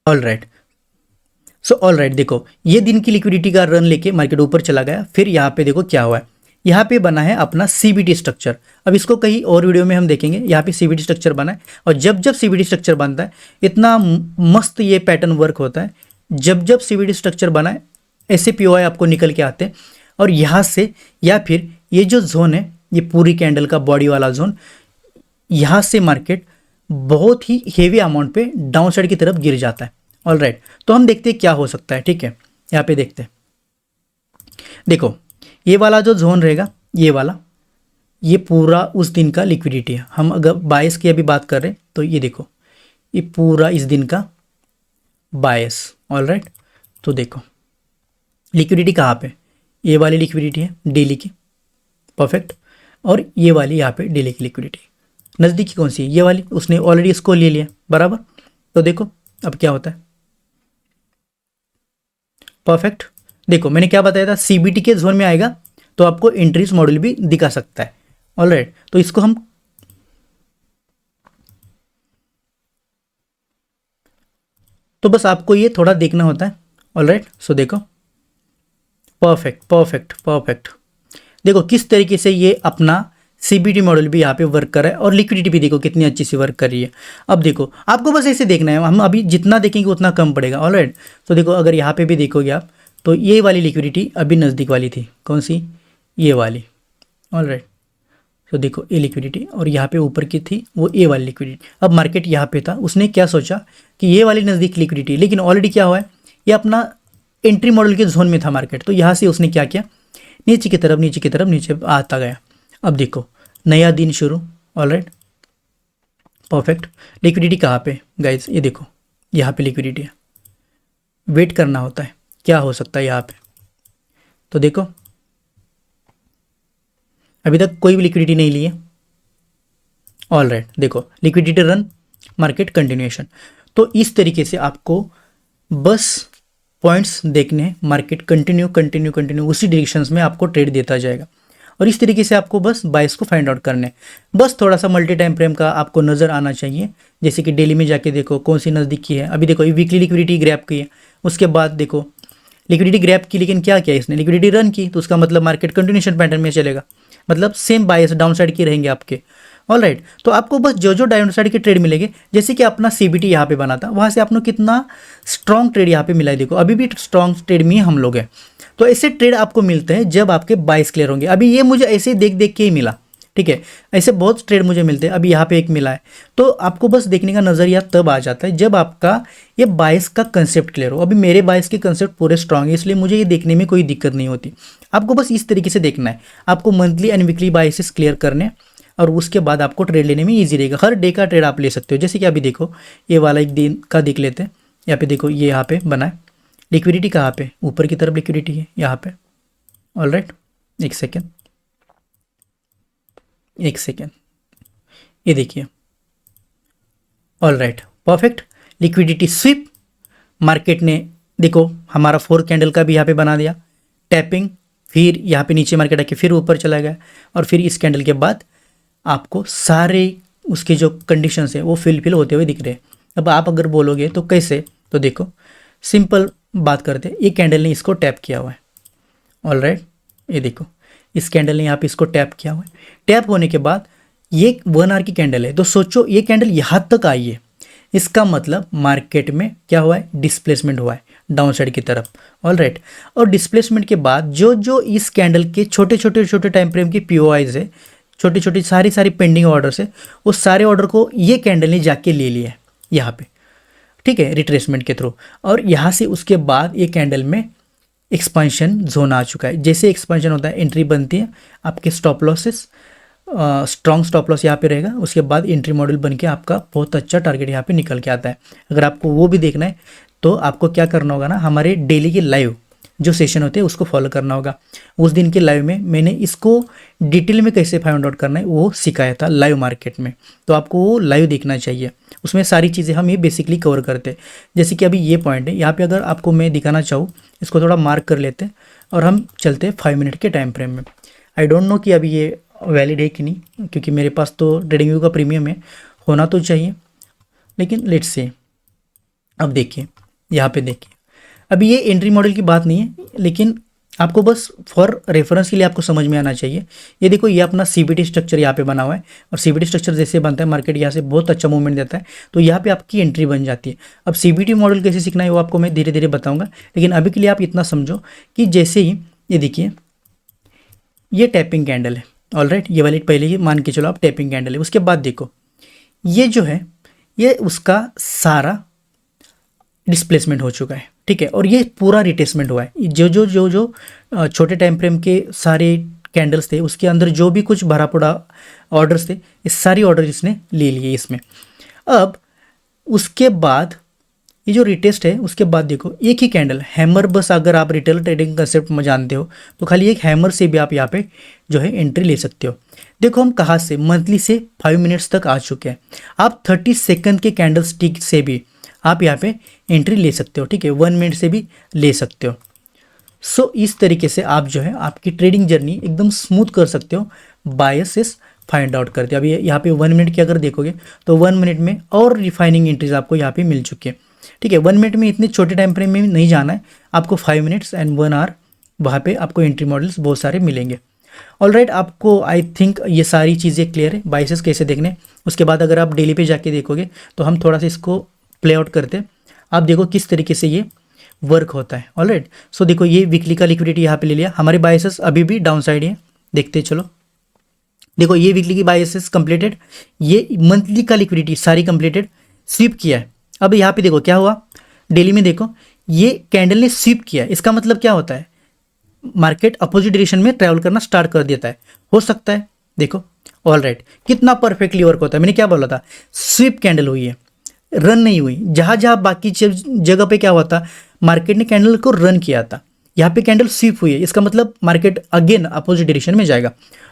All right, so all right, देखो ये दिन की लिक्विडिटी का रन लेके मार्केट ऊपर चला गया। फिर यहाँ पे देखो क्या हुआ है, यहाँ पे बना है अपना सीबीटी स्ट्रक्चर। अब इसको कहीं और वीडियो में हम देखेंगे। यहाँ पे सीबीटी स्ट्रक्चर बना है, और जब जब सीबीटी स्ट्रक्चर बनता है इतना मस्त ये पैटर्न वर्क होता है। जब जब सीबीटी स्ट्रक्चर बना है ऐसे पीओआई आपको निकल के आते हैं, और यहाँ से या फिर ये जो जोन है, ये पूरी कैंडल का बॉडी वाला जोन, यहाँ से मार्केट बहुत ही हेवी अमाउंट पे डाउन साइड की तरफ गिर जाता है। ऑल राइट, तो हम देखते हैं क्या हो सकता है। ठीक है, यहाँ पे देखते हैं। देखो ये वाला जो जोन रहेगा, ये वाला, ये पूरा उस दिन का लिक्विडिटी है। हम अगर बायस की अभी बात कर रहे हैं तो ये देखो ये पूरा इस दिन का बायस। ऑल राइट, तो देखो लिक्विडिटी कहाँ पे, ये वाली लिक्विडिटी है डेली की, परफेक्ट, और ये वाली यहाँ पे डेली की लिक्विडिटी। नज़दीकी कौन सी है, ये वाली, उसने ऑलरेडी इसको ले लिया बराबर। तो देखो अब क्या होता है, परफेक्ट। देखो मैंने क्या बताया था, सीबीटी के जोन में आएगा तो आपको एंट्रीज मॉडल भी दिखा सकता है। ऑल राइट, तो इसको हम तो बस आपको ये थोड़ा देखना होता है। ऑल राइट, सो देखो परफेक्ट परफेक्ट परफेक्ट। देखो किस तरीके से ये अपना सीबीटी मॉडल भी यहाँ पे वर्क कर रहा है, और लिक्विडिटी भी देखो कितनी अच्छी सी वर्क कर रही है। अब देखो आपको बस ऐसे देखना है, हम अभी जितना देखेंगे उतना कम पड़ेगा। ऑल राइट, तो देखो अगर यहाँ पे भी देखोगे आप तो ये वाली लिक्विडिटी अभी नज़दीक वाली थी, कौन सी, ये वाली। ऑल राइट, तो देखो ये लिक्विडिटी, और यहाँ पे ऊपर की थी वो ये वाली लिक्विडिटी। अब मार्केट यहाँ पे था, उसने क्या सोचा कि ये वाली नज़दीक लिक्विडिटी, लेकिन ऑलरेडी क्या हुआ है, ये अपना एंट्री मॉडल के जोन में था मार्केट। तो यहाँ से उसने क्या किया, नीचे की तरफ नीचे की तरफ नीचे आता गया। अब देखो नया दिन शुरू। All right, perfect. लिक्विडिटी कहाँ पे गाइज, ये देखो यहाँ पे लिक्विडिटी है, वेट करना होता है क्या हो सकता है यहाँ पे। तो देखो अभी तक कोई भी लिक्विडिटी नहीं ली है। ऑल राइट, देखो लिक्विडिटी रन, मार्केट कंटिन्यूएशन। तो इस तरीके से आपको बस पॉइंट्स देखने हैं, मार्केट कंटिन्यू कंटिन्यू कंटिन्यू उसी डायरेक्शंस में आपको ट्रेड देता जाएगा, और इस तरीके से आपको बस बायस को फाइंड आउट करना है। बस थोड़ा सा मल्टी टाइम फ्रेम का आपको नज़र आना चाहिए, जैसे कि डेली में जाके देखो कौन सी नज़दीक की है। अभी देखो ये वीकली लिक्विडिटी ग्रैब की है, उसके बाद देखो लिक्विडिटी ग्रैब की, लेकिन क्या किया इसने, लिक्विडिटी रन की, तो उसका मतलब मार्केट कंटिन्यूएशन पैटर्न में चलेगा, मतलब सेम बायस डाउन साइड की रहेंगे आपके। ऑल राइट, तो आपको बस जो जो डाउन साइड के ट्रेड मिलेंगे, जैसे कि अपना सीबीटी यहाँ पे बना था, वहाँ से आपको कितना स्ट्रॉन्ग ट्रेड यहाँ पे मिला है। देखो अभी भी स्ट्रॉन्ग ट्रेड में हम लोग हैं। तो ऐसे ट्रेड आपको मिलते हैं जब आपके बायस क्लियर होंगे। अभी ये मुझे ऐसे देख देख के ही मिला, ठीक है, ऐसे बहुत ट्रेड मुझे मिलते हैं। अभी यहाँ पे एक मिला है, तो आपको बस देखने का नज़रिया तब आ जाता है जब आपका ये बायस का कंसेप्ट क्लियर हो। अभी मेरे बायस के कंसेप्ट पूरे स्ट्रांग है, इसलिए मुझे ये देखने में कोई दिक्कत नहीं होती। आपको बस इस तरीके से देखना है, आपको monthly and weekly biases clear करने, और उसके बाद आपको ट्रेड लेने में ईजी रहेगा। हर डे का ट्रेड आप ले सकते हो। जैसे कि अभी देखो ये वाला एक दिन का देख लेते हैं। यहाँ पे देखो ये यहाँ पे बना है, लिक्विडिटी कहाँ पे, ऊपर की तरफ लिक्विडिटी है यहाँ पे। ऑल राइट, एक सेकेंड ये देखिए। All right, perfect, liquidity SVEEP. Market ने देखो हमारा 4 कैंडल का भी यहाँ पे बना दिया, टैपिंग, फिर यहाँ पे नीचे मार्केट आके फिर ऊपर चला गया, और फिर इस कैंडल के बाद आपको सारे उसके जो कंडीशंस है वो फिल होते हुए दिख रहे हैं। अब आप अगर बोलोगे तो कैसे, तो देखो सिंपल बात करते हैं, ये कैंडल ने इसको टैप किया हुआ है। ऑल राइट, ये देखो इस कैंडल ने यहाँ पे इसको टैप किया हुआ है। टैप होने के बाद ये 1 आवर की कैंडल है, तो सोचो ये कैंडल यहाँ तक आई है, इसका मतलब मार्केट में क्या हुआ है, डिस्प्लेसमेंट हुआ है डाउन साइड की तरफ। ऑल राइट, और डिस्प्लेसमेंट के बाद जो जो इस कैंडल के छोटे छोटे टाइम फ्रेम के पीओआईज है, छोटी छोटी सारी पेंडिंग ऑर्डर्स है, उस सारे ऑर्डर को ये कैंडल ने जाके ले लिया है यहाँ पे, ठीक है, रिट्रेसमेंट के थ्रू। और यहाँ से उसके बाद ये कैंडल में एक्सपेंशन जोन आ चुका है। जैसे एक्सपेंशन होता है एंट्री बनती है, आपके stop losses, strong stop loss यहाँ पे रहेगा, उसके बाद एंट्री मॉडल बन के आपका बहुत अच्छा टारगेट यहाँ पे निकल के आता है। अगर आपको वो भी देखना है तो आपको क्या करना होगा ना, हमारे डेली के लाइव जो सेशन होते हैं उसको फॉलो करना होगा। उस दिन के लाइव में मैंने इसको डिटेल में कैसे फाइंड आउट करना है वो सिखाया था लाइव मार्केट में, तो आपको वो लाइव देखना चाहिए। उसमें सारी चीज़ें हम ये बेसिकली कवर करते हैं। जैसे कि अभी ये पॉइंट है, यहाँ पे अगर आपको मैं दिखाना चाहूँ, इसको थोड़ा मार्क कर लेते हैं और हम चलते हैं 5 मिनट के टाइम फ्रेम में। आई डोंट नो कि अभी ये वैलिड है कि नहीं, क्योंकि मेरे पास तो ट्रेडिंग व्यू का प्रीमियम है, होना तो चाहिए, लेकिन लेट्स से। अब देखिए, यहाँ पे देखिए, अभी ये एंट्री मॉडल की बात नहीं है, लेकिन आपको बस फॉर रेफरेंस के लिए आपको समझ में आना चाहिए। ये देखो, ये अपना सीबीटी स्ट्रक्चर यहाँ पे बना हुआ है, और सीबीटी स्ट्रक्चर जैसे बनता है मार्केट यहाँ से बहुत अच्छा मूवमेंट देता है, तो यहाँ पे आपकी एंट्री बन जाती है। अब सीबीटी मॉडल कैसे सीखना है वो आपको मैं धीरे धीरे बताऊंगा, लेकिन अभी के लिए आप इतना समझो कि जैसे ही ये देखिए, ये टैपिंग कैंडल है, ऑलराइट, ये वाली पहले ही मान के चलो आप टैपिंग कैंडल है। उसके बाद देखो, ये जो है ये उसका सारा डिस्प्लेसमेंट हो चुका है, ठीक है, और ये पूरा रिट्रेसमेंट हुआ है। जो जो जो जो छोटे टाइम फ्रेम के सारे कैंडल्स थे, उसके अंदर जो भी कुछ भरा पड़ा ऑर्डर्स थे, ये सारी ऑर्डर इसने ले लिए इसमें। अब उसके बाद ये जो रिटेस्ट है, उसके बाद देखो एक ही कैंडल हैमर, बस अगर आप रिटेल ट्रेडिंग कंसेप्ट में जानते हो तो खाली एक हैमर से भी आप यहाँ पे जो है एंट्री ले सकते हो। देखो हम कहाँ से मंथली से 5 मिनट्स तक आ चुके हैं। आप 30 सेकंड के कैंडल स्टिक से भी आप यहाँ पे एंट्री ले सकते हो, ठीक है, 1 मिनट से भी ले सकते हो। सो इस तरीके से आप जो है आपकी ट्रेडिंग जर्नी एकदम स्मूथ कर सकते हो, बायसेस फाइंड आउट करते हैं। अभी यहाँ पे 1 मिनट की अगर देखोगे तो 1 मिनट में और रिफाइनिंग एंट्रीज आपको यहाँ पे मिल चुकी है, ठीक है। 1 मिनट में इतने छोटे टाइम फ्रेम में नहीं जाना है आपको, 5 मिनट्स एंड 1 आवर वहाँ पे आपको एंट्री मॉडल्स बहुत सारे मिलेंगे। ऑलराइट, आपको आई थिंक ये सारी चीज़ें क्लियर है, बायसेस कैसे देखने। उसके बाद अगर आप डेली पे जाके देखोगे तो हम थोड़ा सा इसको प्ले आउट करते हैं, आप देखो किस तरीके से ये वर्क होता है। ऑलराइट, सो देखो ये वीकली का लिक्विडिटी यहाँ पे ले लिया, हमारे बायसेस अभी भी डाउन साइड है, देखते चलो। देखो ये वीकली की बायसेस कंप्लीटेड, ये मंथली का लिक्विडिटी सारी कंप्लीटेड, स्वीप किया है। अब यहाँ पे देखो क्या हुआ, डेली में देखो ये कैंडल ने स्वीप किया है, इसका मतलब क्या होता है, मार्केट अपोजिट डायरेक्शन में ट्रैवल करना स्टार्ट कर देता है, हो सकता है। देखो ऑलराइट, कितना परफेक्टली वर्क होता है। मैंने क्या बोला था, स्वीप कैंडल हुई है, रन नहीं हुई। जहां जहां बाकी जगह पे क्या हुआ था, मार्केट ने कैंडल को रन किया था, यहाँ पे कैंडल स्वीप हुई है, इसका मतलब मार्केट अगेन अपोजिट डायरेक्शन में जाएगा।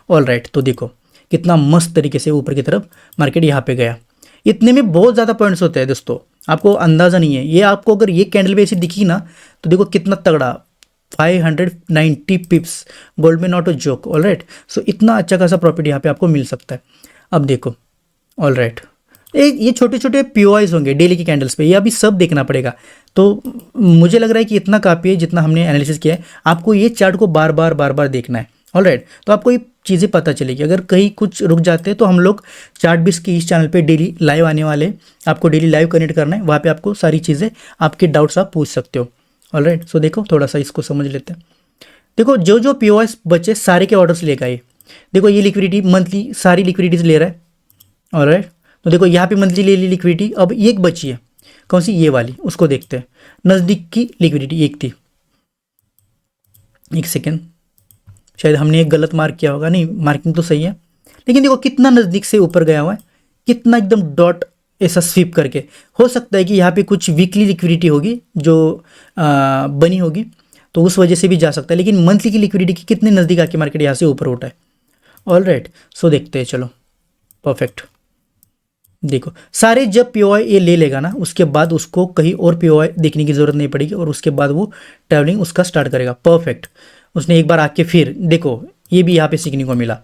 ऑलराइट, तो देखो कितना मस्त तरीके से ऊपर की तरफ मार्केट यहाँ पे गया। इतने में बहुत ज़्यादा पॉइंट्स होते हैं दोस्तों, आपको अंदाज़ा नहीं है। ये आपको अगर ये कैंडल भी ऐसी दिखी ना, तो देखो कितना तगड़ा 590 पिप्स, गोल्ड में नॉट अ जोक। ऑलराइट, सो इतना अच्छा खासा प्रॉफिट यहाँ पे आपको मिल सकता है। अब देखो ऑलराइट, ये छोटे छोटे पीओआईज होंगे डेली की कैंडल्स पे, ये अभी सब देखना पड़ेगा। तो मुझे लग रहा है कि इतना काफ़ी है जितना हमने एनालिसिस किया है। आपको ये चार्ट को बार बार देखना है, ऑलराइट, तो आपको ये चीज़ें पता चलेगी। अगर कहीं कुछ रुक जाते हैं तो हम लोग चार्ट बिस के इस चैनल पे डेली लाइव आने वाले, आपको डेली लाइव कनेक्ट करना है, वहाँ पे आपको सारी चीज़ें, आपके डाउट्स आप पूछ सकते हो। ऑलराइट, सो देखो थोड़ा सा इसको समझ लेते हैं। देखो जो जो पीओएस बचे सारे के ऑर्डर्स लेकर आए। देखो ये लिक्विडिटी मंथली सारी लिक्विडिटीज ले रहा है। ऑलराइट, तो देखो यहाँ पे मंथली ले ली लिक्विडिटी, अब एक बची है, कौन सी, ये वाली, उसको देखते हैं। नज़दीक की लिक्विडिटी एक थी, एक सेकेंड, शायद हमने एक गलत मार्क किया होगा, नहीं मार्किंग तो सही है, लेकिन देखो कितना नज़दीक से ऊपर गया हुआ है, कितना एकदम डॉट ऐसा स्वीप करके। हो सकता है कि यहाँ पे कुछ वीकली लिक्विडिटी होगी जो बनी होगी, तो उस वजह से भी जा सकता है, लेकिन मंथली की लिक्विडिटी की कितने नज़दीक आके मार्केट यहाँ से ऊपर उठा है। ऑलराइट, सो देखते हैं, चलो परफेक्ट। देखो सारे जब पीओआई ये ले लेगा ना, उसके बाद उसको कहीं और पीओआई देखने की ज़रूरत नहीं पड़ेगी, और उसके बाद वो ट्रैवलिंग उसका स्टार्ट करेगा। परफेक्ट, उसने एक बार आके फिर देखो ये भी यहाँ पे सीखने को मिला,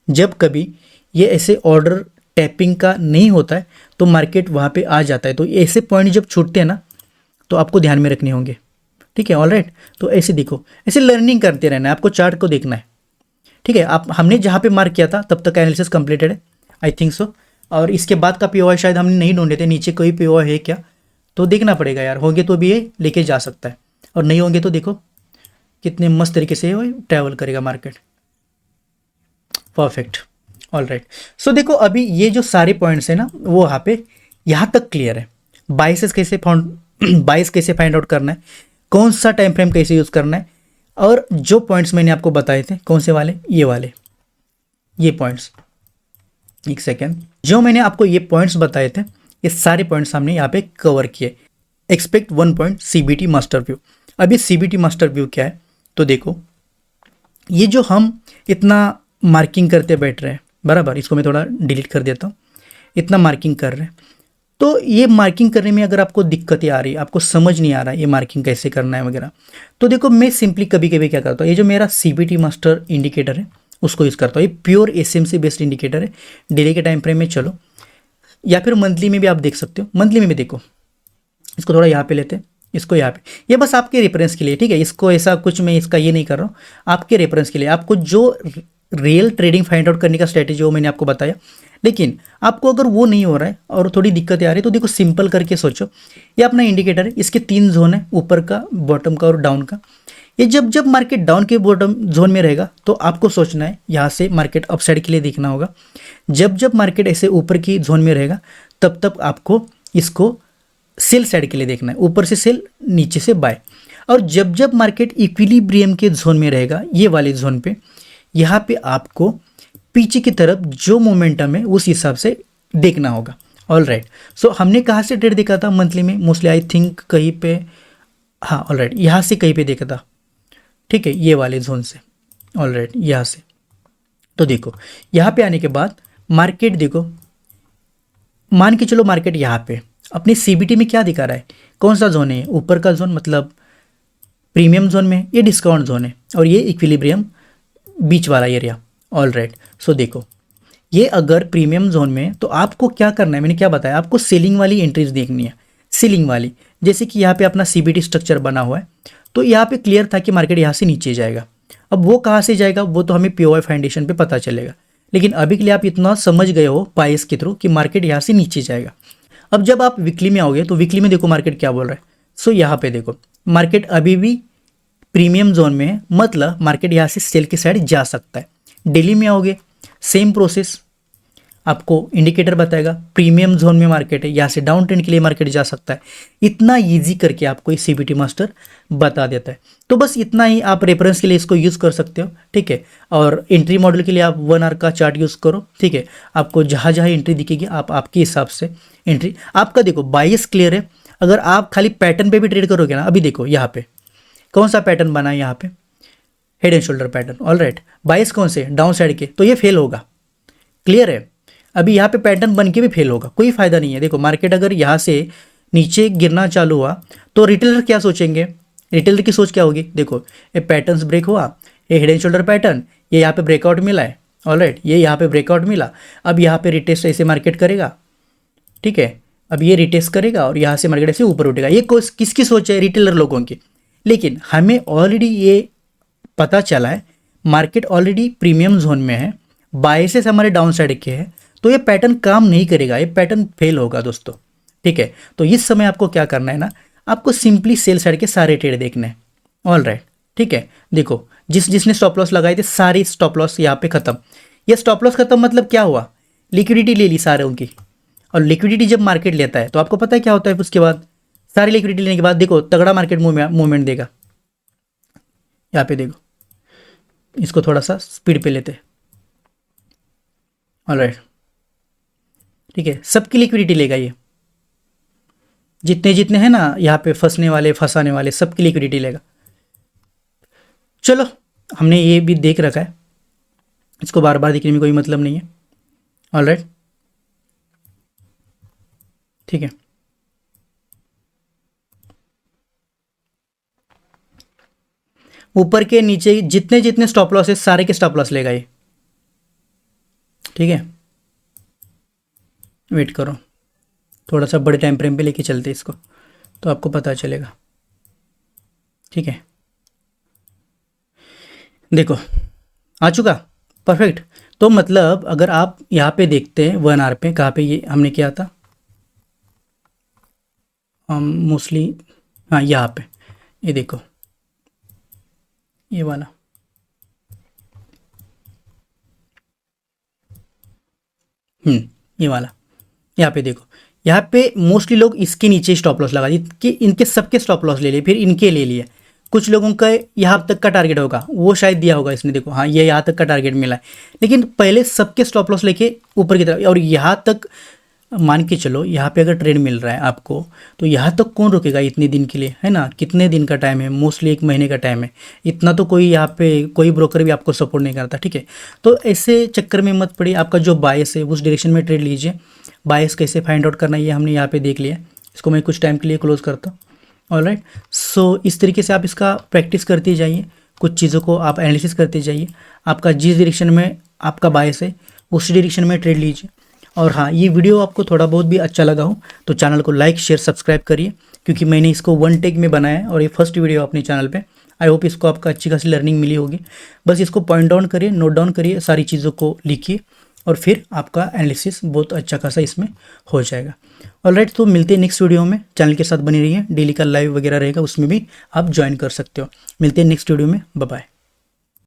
जब कभी ये ऐसे ऑर्डर टैपिंग का नहीं होता है तो मार्केट वहाँ पे आ जाता है। तो ऐसे पॉइंट जब छूटते हैं ना, तो आपको ध्यान में रखने होंगे, ठीक है। ऑलराइट, तो ऐसे देखो, ऐसे लर्निंग करते रहना है, आपको चार्ट को देखना है, ठीक है। आप हमने जहाँ पे मार्क किया था तब तक एनालिसिस कंप्लीटेड है, आई थिंक सो। और इसके बाद का पीओआई शायद हमने नहीं ढूंढे थे, नीचे कोई पीओआई है क्या, तो देखना पड़ेगा यार, होंगे तो भी ये लेके जा सकता है, और नहीं होंगे तो देखो कितने मस्त तरीके से वो ट्रैवल करेगा मार्केट। परफेक्ट, ऑलराइट, सो देखो अभी ये जो सारे पॉइंट्स है ना, वो यहाँ पे यहाँ तक क्लियर है। बाइसेस कैसे बाइस कैसे फाइंड आउट करना है, कौन सा टाइम फ्रेम कैसे यूज़ करना है, और जो पॉइंट्स मैंने आपको बताए थे, कौन से वाले, ये वाले, ये पॉइंट्स, एक सेकेंड, जो मैंने आपको ये पॉइंट्स बताए थे, ये सारे पॉइंट्स हमने यहाँ पे कवर किए। Expect 1 point CBT master view. अभी सीबीटी मास्टर व्यू क्या है, तो देखो ये जो हम इतना मार्किंग करते बैठ रहे हैं, बराबर, इसको मैं थोड़ा डिलीट कर देता हूँ, इतना मार्किंग कर रहे हैं, तो ये मार्किंग करने में अगर आपको दिक्कतें आ रही है, आपको समझ नहीं आ रहा है ये मार्किंग कैसे करना है वगैरह, तो देखो मैं सिंपली कभी कभी क्या करता हूँ, ये जो मेरा CBT मास्टर इंडिकेटर है उसको यूज़ करता हूँ। ये प्योर SMC बेस्ड इंडिकेटर है। डेली के टाइम फ्रेम में चलो, या फिर मंथली में भी आप देख सकते हो। मंथली में भी देखो, इसको थोड़ा यहाँ पे लेते हैं, इसको यहाँ पे, ये बस आपके रेफरेंस के लिए, ठीक है। इसको ऐसा कुछ मैं इसका ये नहीं कर रहा हूँ, आपके रेफरेंस के लिए। आपको जो रियल ट्रेडिंग फाइंड आउट करने का स्ट्रैटेजी वो मैंने आपको बताया। लेकिन आपको अगर वो नहीं हो रहा है और थोड़ी दिक्कतें आ रही है, तो देखो सिंपल करके सोचो, ये अपना इंडिकेटर है, इसके 3 जोन है, ऊपर का, बॉटम का और डाउन का। ये जब जब मार्केट डाउन के बॉटम जोन में रहेगा तो आपको सोचना है यहाँ से मार्केट अपसाइड के लिए देखना होगा। जब जब मार्केट ऐसे ऊपर की जोन में रहेगा तब तब आपको इसको सेल साइड के लिए देखना है, ऊपर से सेल नीचे से बाय। और जब जब मार्केट इक्विलिब्रियम के जोन में रहेगा, ये वाले जोन पे, यहाँ पे आपको पीछे की तरफ जो मोमेंटम है उस हिसाब से देखना होगा। ऑल राइट, सो हमने कहाँ से ट्रेड देखा था मंथली में? मोस्टली आई थिंक कहीं पे, हाँ ऑल राइट, यहाँ से कहीं पे देखा था, ठीक है, ये वाले जोन से। ऑल राइट, यहाँ से। तो देखो यहाँ पे आने के बाद मार्केट देखो, मान के चलो मार्केट यहाँ पे अपने CBT में क्या दिखा रहा है, कौन सा जोन है? ऊपर का जोन, मतलब प्रीमियम जोन में, ये डिस्काउंट जोन है, और ये इक्विलिब्रियम बीच वाला एरिया। ऑल राइट, सो देखो ये अगर प्रीमियम जोन में, तो आपको क्या करना है, मैंने क्या बताया आपको, सेलिंग वाली एंट्रीज देखनी है, सीलिंग वाली। जैसे कि यहाँ पे अपना CBT स्ट्रक्चर बना हुआ है, तो यहाँ पे क्लियर था कि मार्केट यहाँ से नीचे जाएगा। अब वो कहाँ से जाएगा वो तो हमें POI फाउंडेशन पे पता चलेगा, लेकिन अभी के लिए आप इतना समझ गए हो बायस के थ्रू कि मार्केट यहाँ से नीचे जाएगा। अब जब आप वीकली में आओगे तो वीकली में देखो मार्केट क्या बोल रहा है। सो यहाँ पे देखो मार्केट अभी भी प्रीमियम जोन में है, मतलब मार्केट यहाँ से सेल की साइड जा सकता है। डेली में आओगे सेम प्रोसेस, आपको इंडिकेटर बताएगा प्रीमियम जोन में मार्केट है, यहाँ से डाउन ट्रेंड के लिए मार्केट जा सकता है। इतना इजी करके आपको ये CBT मास्टर बता देता है। तो बस इतना ही, आप रेफरेंस के लिए इसको यूज़ कर सकते हो, ठीक है। और एंट्री मॉडल के लिए आप 1 आवर का चार्ट यूज़ करो, ठीक है। आपको जहाँ जहाँ एंट्री दिखेगी आप आपके हिसाब से एंट्री, आपका देखो बायस क्लियर है। अगर आप खाली पैटर्न पे भी ट्रेड करोगे ना, अभी देखो यहाँ पे कौन सा पैटर्न बना है, यहाँ पे head and shoulder pattern. All right, bias कौन से, डाउन साइड के, तो ये फेल होगा, क्लियर है। अभी यहाँ पे पैटर्न बन के भी फेल होगा, कोई फायदा नहीं है। देखो मार्केट अगर यहाँ से नीचे गिरना चालू हुआ तो रिटेलर क्या सोचेंगे, रिटेलर की सोच क्या होगी, देखो ये पैटर्न्स ब्रेक हुआ, ये हेड एंड शोल्डर पैटर्न, ये यहाँ पे ब्रेकआउट मिला है। ऑल राइट, ये यहाँ पे ब्रेकआउट मिला, अब यहाँ पे रिटेस्ट ऐसे मार्केट करेगा, ठीक है। अब ये रिटेस्ट करेगा और यहाँ से मार्केट ऐसे ऊपर उठेगा। ये किसकी सोच है, रिटेलर लोगों की। लेकिन हमें ऑलरेडी ये पता चला है मार्केट ऑलरेडी प्रीमियम जोन में है, बायसेस हमारे डाउन साइड के हैं, तो ये पैटर्न काम नहीं करेगा, ये पैटर्न फेल होगा दोस्तों, ठीक है। तो इस समय आपको क्या करना है ना, आपको सिंपली सेल साइड के सारे ट्रेड देखने हैं। ऑल राइट, ठीक है। देखो जिसने स्टॉप लॉस लगाए थे सारे स्टॉप लॉस यहाँ पे खत्म। ये स्टॉप लॉस खत्म मतलब क्या हुआ, लिक्विडिटी ले ली सारे उनकी। और लिक्विडिटी जब मार्केट लेता है तो आपको पता है क्या होता है, उसके बाद सारी लिक्विडिटी लेने के बाद देखो तगड़ा मार्केट मूवमेंट देगा। यहाँ पे देखो, इसको थोड़ा सा स्पीड पे लेते हैं। ऑलराइट, ठीक है, सबकी लिक्विडिटी लेगा ये, जितने जितने हैं ना यहाँ पे फंसने वाले फंसाने वाले, सबकी लिक्विडिटी लेगा। चलो हमने ये भी देख रखा है, इसको बार बार देखने में कोई मतलब नहीं है। ऑलराइट, ठीक है। ऊपर के नीचे जितने जितने स्टॉप लॉस है सारे के स्टॉप लॉस लेगा ये, ठीक है। वेट करो, थोड़ा सा बड़े टाइम फ्रेम पे लेके चलते इसको तो आपको पता चलेगा, ठीक है। देखो आ चुका, परफेक्ट। तो मतलब अगर आप यहाँ पे देखते हैं 1 आवर पे, कहाँ पे ये हमने किया था, हम मोस्टली, हाँ यहाँ पे, ये देखो ये वाला, ये वाला, यहाँ पे देखो, यहाँ पे मोस्टली लोग इसके नीचे स्टॉप लॉस लगा दिए कि इनके सबके स्टॉप लॉस ले लिए, फिर इनके ले लिए। कुछ लोगों का यहाँ तक का टारगेट होगा, वो शायद दिया होगा इसने, देखो हाँ ये यहाँ तक का टारगेट मिला है, लेकिन पहले सबके स्टॉप लॉस लेके ऊपर की तरफ, और यहाँ तक मान के चलो यहाँ पे अगर ट्रेड मिल रहा है आपको, तो यहाँ तक कौन रुकेगा इतने दिन के लिए, है ना। कितने दिन का टाइम है, मोस्टली 1 महीने का टाइम है। इतना तो कोई यहाँ पे कोई ब्रोकर भी आपको सपोर्ट नहीं करता, ठीक है। तो ऐसे चक्कर में मत पड़िए, आपका जो बायस है उस डायरेक्शन में ट्रेड लीजिए। बायस कैसे फाइंड आउट करना है ये हमने यहाँ पे देख लिया। इसको मैं कुछ टाइम के लिए क्लोज करता हूँ। ऑलराइट, सो इस तरीके से आप इसका प्रैक्टिस करते जाइए, कुछ चीज़ों को आप एनालिसिस करते जाइए। आपका जिस डायरेक्शन में आपका बायस है उस डायरेक्शन में ट्रेड लीजिए। और हाँ, ये वीडियो आपको थोड़ा बहुत भी अच्छा लगा हो तो चैनल को लाइक शेयर सब्सक्राइब करिए, क्योंकि मैंने इसको 1 टेक में बनाया है और ये फर्स्ट वीडियो अपने चैनल पे। आई होप इसको आपका अच्छी खासी लर्निंग मिली होगी। बस इसको पॉइंट डाउन करिए, नोट डाउन करिए, सारी चीज़ों को लिखिए और फिर आपका एनालिसिस बहुत अच्छा खासा इसमें हो जाएगा। ऑलराइट, तो मिलते हैं नेक्स्ट वीडियो में। चैनल के साथ बनी रहिए, डेली का लाइव वगैरह रहेगा उसमें भी आप ज्वाइन कर सकते हो। मिलते हैं नेक्स्ट वीडियो में, बाय बाय।